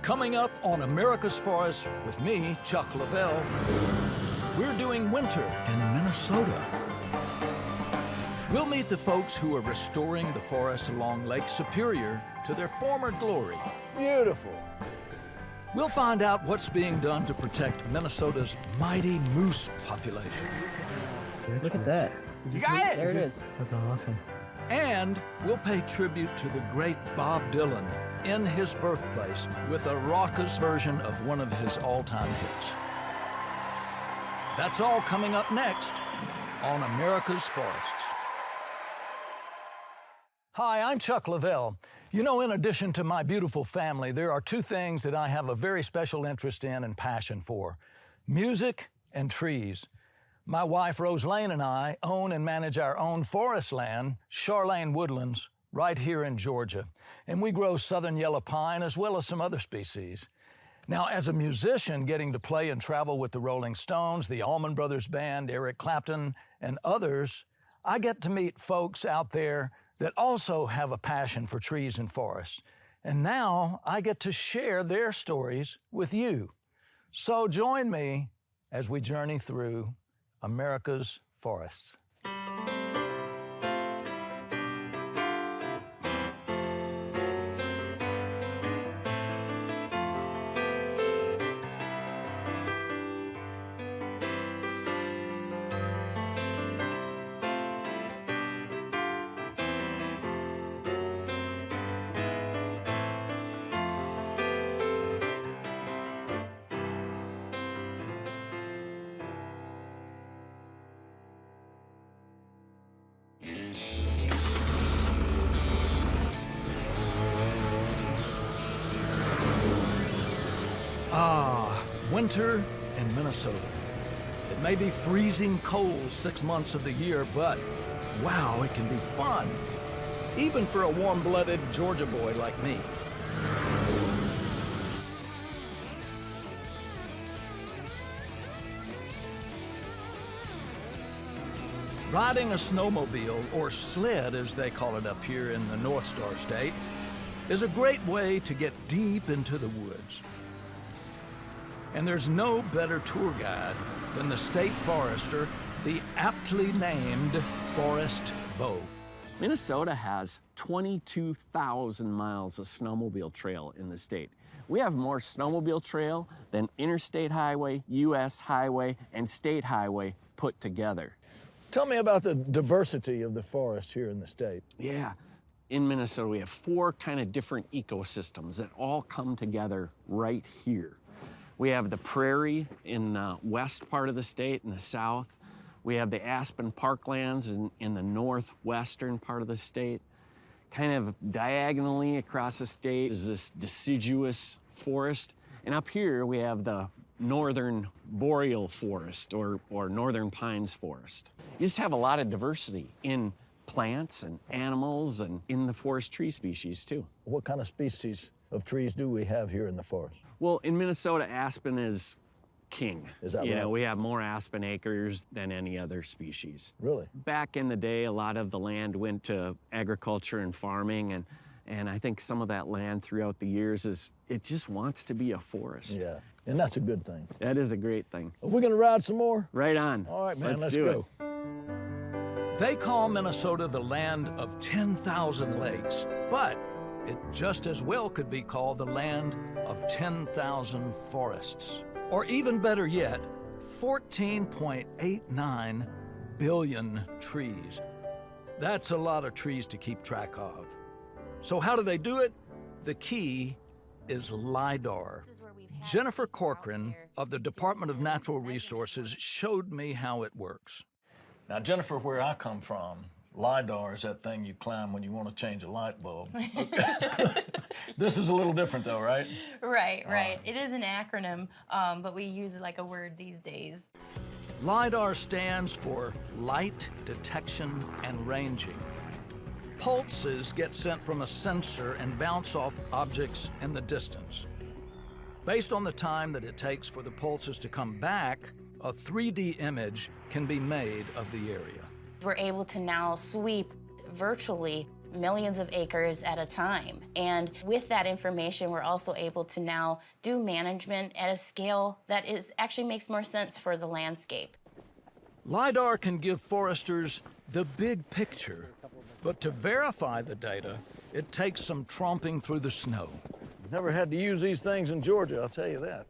Coming up on America's Forest with me, Chuck Lavelle, we're doing winter in Minnesota. We'll meet the folks who are restoring the forest along Lake Superior to their former glory. Beautiful. We'll find out what's being done to protect Minnesota's mighty moose population. Look at that. You got it! There it is. That's awesome. And we'll pay tribute to the great Bob Dylan in his birthplace with a raucous version of one of his all-time hits. That's all coming up next on America's Forests. Hi, I'm Chuck Lavelle. You know, in addition to my beautiful family, there are two things that I have a very special interest in and passion for: music and trees. My wife, Rose Lane, and I own and manage our own forest land, Charlane Woodlands, right here in Georgia. And we grow southern yellow pine as well as some other species. Now, as a musician, getting to play and travel with the Rolling Stones, the Allman Brothers Band, Eric Clapton, and others, I get to meet folks out there that also have a passion for trees and forests. And now I get to share their stories with you. So join me as we journey through America's forests. Winter in Minnesota. It may be freezing cold 6 months of the year, but wow, it can be fun, even for a warm-blooded Georgia boy like me. Riding a snowmobile, or sled as they call it up here in the North Star State, is a great way to get deep into the woods. And there's no better tour guide than the state forester, the aptly named Forest Beau. Minnesota has 22,000 miles of snowmobile trail in the state. We have more snowmobile trail than interstate highway, U.S. highway, and state highway put together. Tell me about the diversity of the forest here in the state. Yeah, in Minnesota we have 4 kind of different ecosystems that all come together right here. We have the prairie in the west part of the state, in the south. We have the aspen parklands in the northwestern part of the state. Kind of diagonally across the state is this deciduous forest. And up here we have the northern boreal forest, or northern pines forest. You just have a lot of diversity in plants and animals and in the forest tree species too. What kind of species of trees do we have here in the forest? Well, in Minnesota, aspen is king. Is that right? You know, we have more aspen acres than any other species. Really? Back in the day, a lot of the land went to agriculture and farming, and I think some of that land throughout the years it just wants to be a forest. Yeah, and that's a good thing. That is a great thing. Are we gonna ride some more? Right on. All right, man, let's do go. They call Minnesota the land of 10,000 lakes, but it just as well could be called the land of 10,000 forests. Or even better yet, 14.89 billion trees. That's a lot of trees to keep track of. So how do they do it? The key is Lidar. Jennifer Corcoran of the Department of Natural Resources showed me how it works. Now, Jennifer, where I come from, Lidar is that thing you climb when you want to change a light bulb. This is a little different though, right? Right. It is an acronym, but we use it like a word these days. Lidar stands for Light Detection and Ranging. Pulses get sent from a sensor and bounce off objects in the distance. Based on the time that it takes for the pulses to come back, a 3D image can be made of the area. We're able to now sweep virtually millions of acres at a time. And with that information, we're also able to now do management at a scale that actually makes more sense for the landscape. LIDAR can give foresters the big picture, but to verify the data, it takes some tromping through the snow. Never had to use these things in Georgia, I'll tell you that.